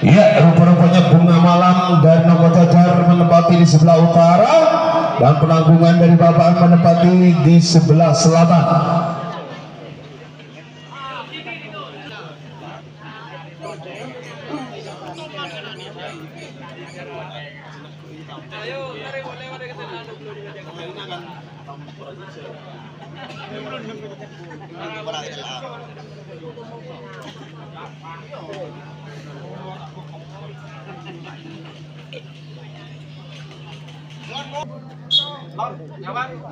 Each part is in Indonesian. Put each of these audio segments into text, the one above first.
Ya, rupa-rupanya bunga malam dari Noko Cacar menempati di sebelah utara dan penanggungan dari Bapak menempati di sebelah selatan.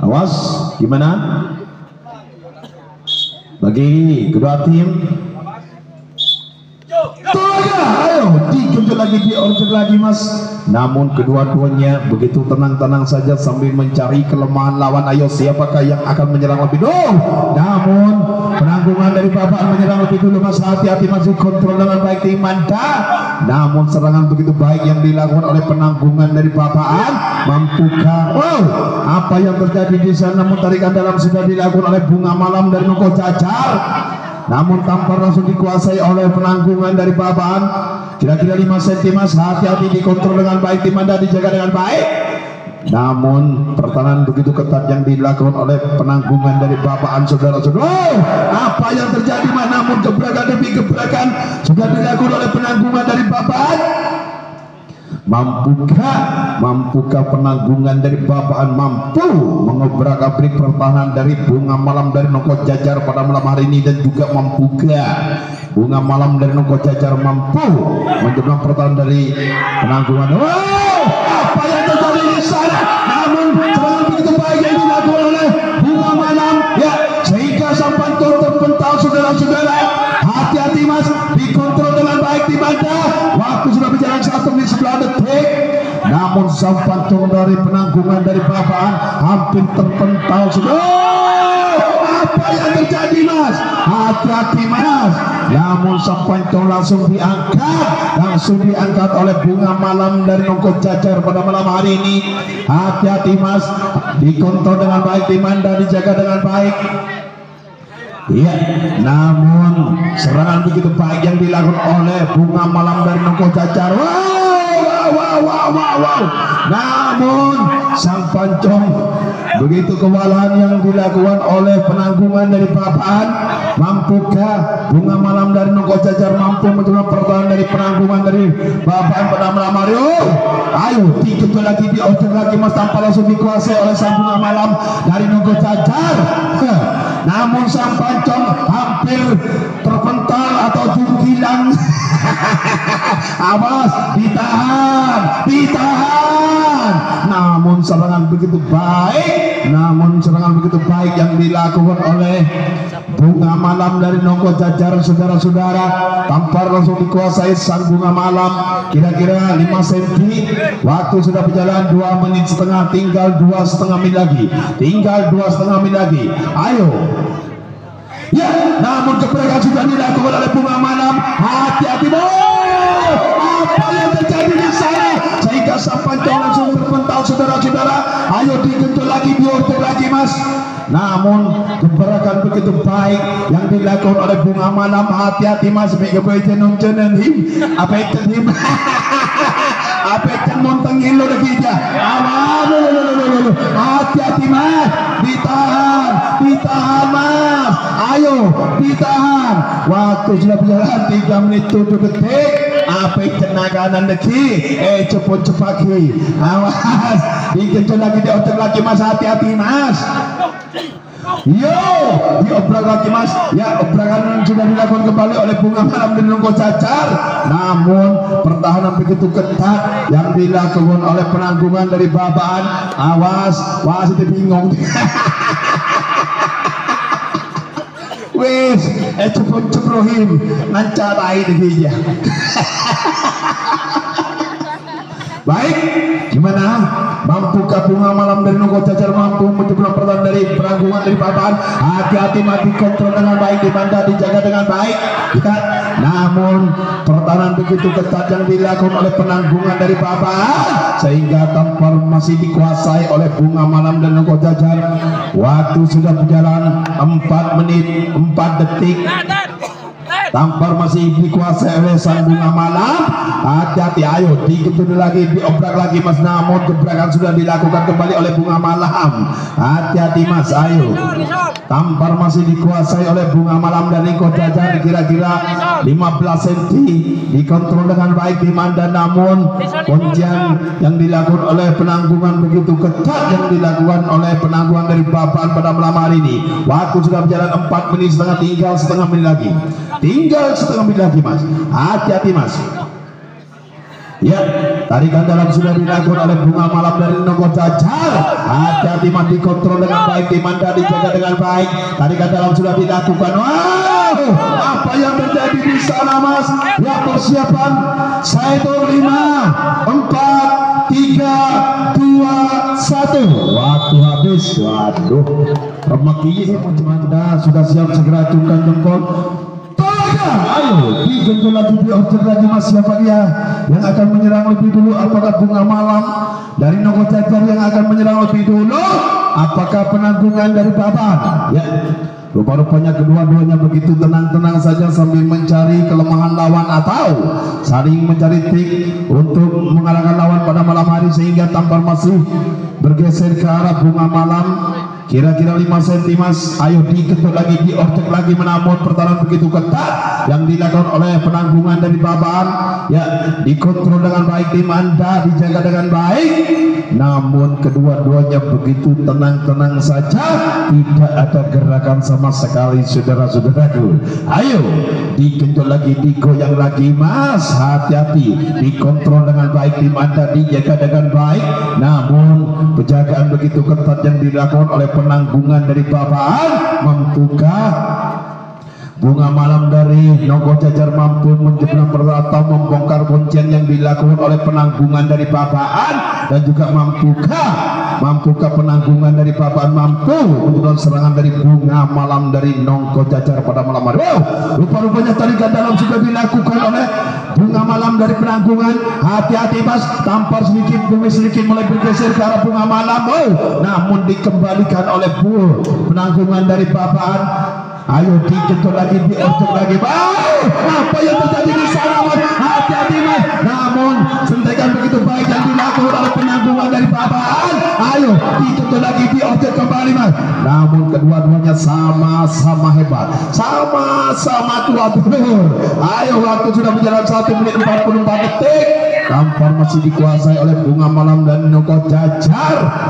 Awas, gimana? Bagi kedua tim. Ayo digenjot lagi, diorder lagi Mas. Namun kedua-duanya begitu tenang-tenang saja sambil mencari kelemahan lawan. Ayo siapakah yang akan menyerang lebih dulu? Namun penanggungan dari Bapak menyerang lebih dulu Mas. Hati-hati masih kontrol dengan baik tim Manda. Namun serangan begitu baik yang dilakukan oleh penanggungan dari Bapaan. Mampukah? Wow, apa yang terjadi di sana? Namun tarikan dalam sudah dilakukan oleh Bunga Malam dari Noko Cacar. Namun tampar langsung dikuasai oleh penanggungan dari Baban. Kira-kira 5 cm Mas. Hati-hati dikontrol dengan baik, dimana dijaga dengan baik. Namun pertahanan begitu ketat yang dilakukan oleh penanggungan dari Baban, saudara-saudara. Oh, apa yang terjadi Mas? Namun gebrakan demi gebrakan sudah dilakukan oleh penanggungan dari Baban. Mampukah penanggungan dari Bapak mampu mengobrak-abrik pertahanan dari Bunga Malam dari Noko Cacar pada malam hari ini, dan juga mampukah Bunga Malam dari Noko Cacar mampu menjelang pertahanan dari penanggungan. Wow, apa yang terjadi di sana? Namun serangan begitu baik yang dilakukan oleh Bunga Malam, ya, sehingga sang pantun terpental, saudara-saudara. Hati-hati Mas, dikontrol dengan baik di Banda. Waktu sudah berjalan 1 menit 9 detik. Namun sang pantun dari penanggungan dari Babaan hampir terpental. Oh, apa yang terjadi Mas? Hati-hati Mas. Namun sang pantun langsung diangkat oleh Bunga Malam dari Noko Cacar pada malam hari ini. Hati-hati Mas, dikontrol dengan baik di Banda, dijaga dengan baik. Iya, namun serangan begitu baik yang dilakukan oleh Bunga Malam dari Noko Cacar. Wow. Namun sang pancong begitu kewalahan yang dilakukan oleh penanggungan dari Babaan. Mampukah Bunga Malam dari Noko Cacar mampu mencoba pertahanan dari penanggungan dari Babaan pada malam hari? Ayo dicoba lagi, diorder lagi Mas, tanpa langsung dikuasai oleh sang Bunga Malam dari Noko Cacar. Namun sang pancong hampir terpental atau jungkilan. Awas, ditahan. Namun serangan begitu baik yang dilakukan oleh Bunga Malam dari Noko Cacar, saudara-saudara. Tampar langsung dikuasai sang Bunga Malam. Kira-kira 5 cm. Waktu sudah berjalan 2 menit setengah. Tinggal 2,5 menit lagi. Ayo. Ya, namun gebrakan sudah dilakukan oleh Bunga Malam. Hati-hati apa yang terjadi di sana, sehingga sang pancong langsung terpental, saudara-saudara. Ayo digenjot lagi, diorder lagi Mas. Namun gebrakan begitu baik yang dilakukan oleh Bunga Malam. Hati-hati Mas, apa itu montengin lo lagi aja. Hati-hati Mas, ditahan Mas. Ayo ditahan. Waktu sudah berjalan 3 menit 7 detik. Apa tenaga lagi? Cepat lagi. Awas, digenjot lagi, diorder lagi Mas. Hati-hati Mas. Yo, diobrak lagi Mas. Ya, obrakan sudah dilakukan kembali oleh Bunga Malam dan Noko Cacar. Namun pertahanan begitu ketat yang dilakukan oleh penanggungan dari Babaan. Awas, itu bingung. Wes, cepet-ceprohim ngancarai dia. Baik, gimana? Mampukah Bunga Malam dari Noko Cacar mampu mencoba pertahanan dari penanggungan dari Babaan? Hati-hati mati, kontrol dengan baik, dimana dijaga dengan baik. Namun pertahanan begitu ketat yang dilakukan oleh penanggungan dari Babaan, sehingga tampar masih dikuasai oleh Bunga Malam dan Noko Cacar. Waktu sudah berjalan 4 menit 4 detik. Tampar masih dikuasai oleh sang Bunga Malam. Hati-hati, ayo digenjot lagi, diobrak lagi Mas. Namun gebrakan sudah dilakukan kembali oleh Bunga Malam. Hati-hati Mas, ayo. Tampar masih dikuasai oleh Bunga Malam dan Ningko Jajar kira-kira 15 cm. Dikontrol dengan baik tim Anda, namun kuncian yang dilakukan oleh penanggungan begitu ketat yang dilakukan oleh penanggungan dari Babaan pada malam hari ini. Waktu sudah berjalan 4 menit setengah, tinggal setengah menit lagi. Tinggal setengah menit lagi Mas. Hati-hati Mas. Ya, tarikan dalam sudah dilakukan oleh Bunga Malam dari Ningko Jajar. Hati-hati Mas, dikontrol dengan baik, tim Anda dijaga dengan baik. Tarikan dalam sudah dilakukan. Wow, apa yang terjadi di sana Mas? Ya, persiapan Saito 5 4 3 2 1. Waktu habis. Waduh, remaki Tim Anda sudah siap, segera acungkan jempol. Ayo digenjot lagi, diorder lagi Mas. Siapa dia yang akan menyerang lebih dulu? Apakah Bunga Malam dari Ningko Jajar yang akan menyerang lebih dulu? Apakah penanggungan dari Babaan? Ya, rupa-rupanya kedua-duanya begitu tenang-tenang saja sambil mencari kelemahan lawan atau saling mencari trik untuk mengalahkan lawan pada malam hari, sehingga Tampar masih bergeser ke arah Bunga Malam kira-kira 5 cm Mas. Ayo digenjot lagi, diorder lagi, menamun pertahanan begitu ketat yang dilakukan oleh penanggungan dari Babaan. Ya, dikontrol dengan baik tim Anda, dijaga dengan baik, namun kedua-duanya begitu tenang-tenang saja, tidak ada gerakan sama sekali saudara-saudaraku. Ayo digenjot lagi, digoyang lagi Mas. Hati-hati, dikontrol dengan baik tim Anda, dijaga dengan baik, namun penjagaan begitu ketat yang dilakukan oleh penanggungan dari Babaan. Mampukah Bunga Malam dari Ningko Jajar mampu menjebak atau membongkar kuncian yang dilakukan oleh penanggungan dari Babaan? Dan juga mampukah penanggungan dari Babaan mampu untuk serangan dari Bunga Malam dari Ningko Jajar pada malam hari? Wow, rupa-rupanya tarikan dalam sudah dilakukan oleh Bunga Malam dari penanggungan. Hati-hati Mas, Tampar sedikit demi sedikit mulai bergeser ke arah Bunga Malam. Wow, namun dikembalikan oleh penanggungan dari Babaan. Ayo digenjot lagi, diorder lagi. Wow, apa yang terjadi di sana Mas? Hati-hati Mas, namun sentekan begitu baik yang dilakukan oleh penanggungan dari Babaan. Ayo digenjot lagi, diorder kembali Mas, namun kedua-duanya sama-sama hebat, sama-sama tua telur. Ayo, waktu sudah berjalan 1 menit 44 detik. Tampar masih dikuasai oleh Bunga Malam dan Ningko Jajar.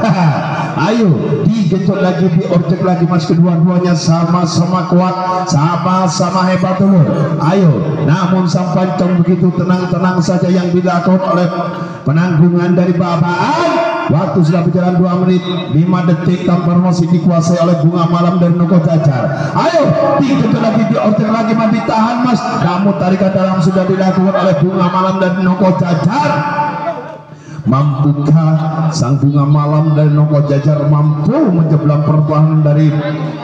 Ayo digenjot lagi, diorder lagi Mas, kedua-duanya sama-sama kuat, sama-sama hebat dulu. Ayo, namun sang pancong begitu tenang-tenang saja yang dilakukan oleh penanggungan dari Babaan. Waktu sudah berjalan 2 menit 5 detik. Tampar masih dikuasai oleh Bunga Malam dan Ningko Jajar. Ayo digenjot lagi, diorder lagi Mas, ditahan Mas, namun tarikan dalam sudah dilakukan oleh Bunga Malam dan Ningko Jajar. Mampukah sang Bunga Malam dan Ningko Jajar mampu menjebak pertahanan dari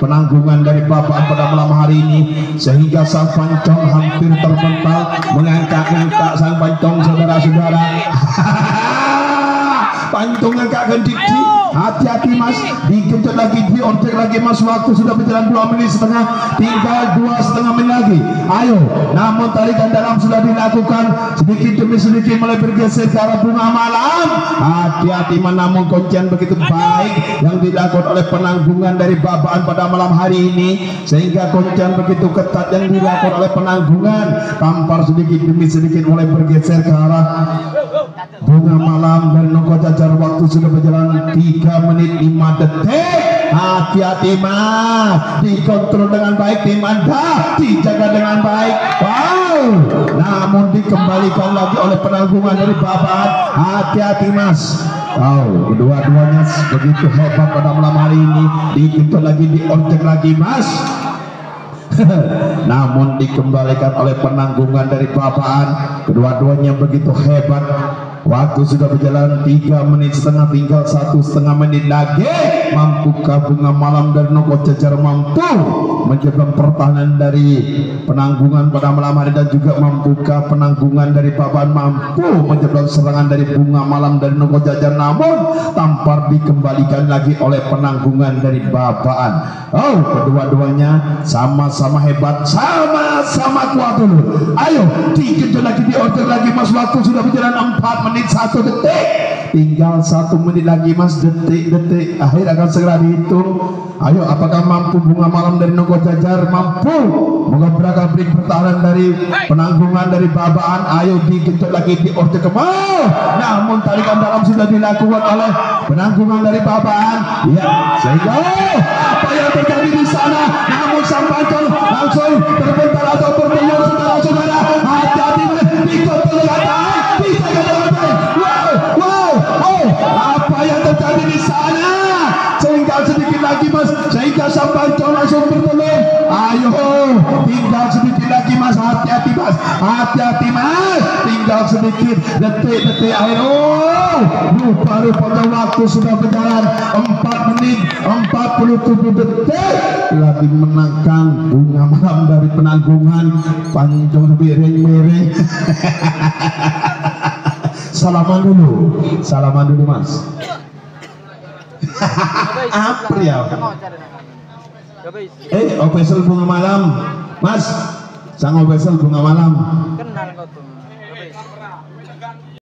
penanggungan dari Babaan pada malam hari ini, sehingga sang pancong hampir terpental, mengangkat-angkat sang pancong saudara-saudara. Pancong angkat diksi. Hati-hati Mas, digenjot lagi, diorder lagi Mas. Waktu sudah berjalan 2 menit setengah, tinggal 2,5 menit lagi. Ayo, namun tarikan dalam sudah dilakukan sedikit demi sedikit mulai bergeser ke arah Bunga Malam. Hati-hati, namun kuncian begitu baik yang dilakukan oleh penanggungan dari Babaan pada malam hari ini, sehingga kuncian begitu ketat yang dilakukan oleh penanggungan. Tampar sedikit demi sedikit mulai bergeser ke arah Bunga Malam dan Ningko Jajar. Waktu sudah berjalan 3 menit 5 detik. Hati-hati Mas, dikontrol dengan baik tim Anda, dijaga dengan baik. Wow, namun dikembalikan lagi oleh penanggungan dari Babaan. Hati-hati Mas. Wow, kedua-duanya begitu hebat pada malam hari ini. Digenjot lagi, diorder lagi Mas. Namun dikembalikan oleh penanggungan dari Babaan. Kedua-duanya begitu hebat. Waktu sudah berjalan 3 menit setengah, tinggal 1,5 menit lagi. Mampukah Bunga Malam dari Noko Jajar mampu menjaga pertahanan dari Penanggungan pada malam hari, dan juga mampukah Penanggungan dari Babaan mampu menjaga serangan dari Bunga Malam dari Noko Jajar, namun tampar dikembalikan lagi oleh Penanggungan dari Babaan. Oh, kedua-duanya sama-sama hebat, sama-sama kuat dulu. Ayo dikejar lagi, diorder lagi Mas. Waktu sudah berjalan 4 menit 1 detik, tinggal 1 menit lagi Mas. Detik-detik akhir akan segera dihitung. Ayo, apakah mampu Bunga Malam dari Noko Jajar? Mampu mengebrak-abrik pertahanan dari Penanggungan dari Babaan. Ayo dikejar lagi, diorder kemau, namun tarikan dalam sudah dilakukan oleh Penanggungan dari Babaan. Ya, sehingga apa yang terjadi di sana, namun sang pancol langsung terbentar atau bertemu saudara-saudara. Hati-hati ikut kelihatan, bisa kelihatan. Wow, apa yang terjadi di sana? Tinggal sedikit lagi Mas, sehingga sang pancol langsung bertemu. Ayo, tinggal sedikit lagi Mas, hati-hati Mas, hati-hati Mas, tinggal sedikit detik-detik akhir. Oh, rupa-rupanya waktu sudah berjalan 4 menit 47 detik. Lagi menangkan Bunga Malam dari Penanggungan. Pancong miring-miring. Salaman dulu Mas. Apa ya? Official Bunga Malam Mas, sang official Bunga Malam. Kenal kau tuh.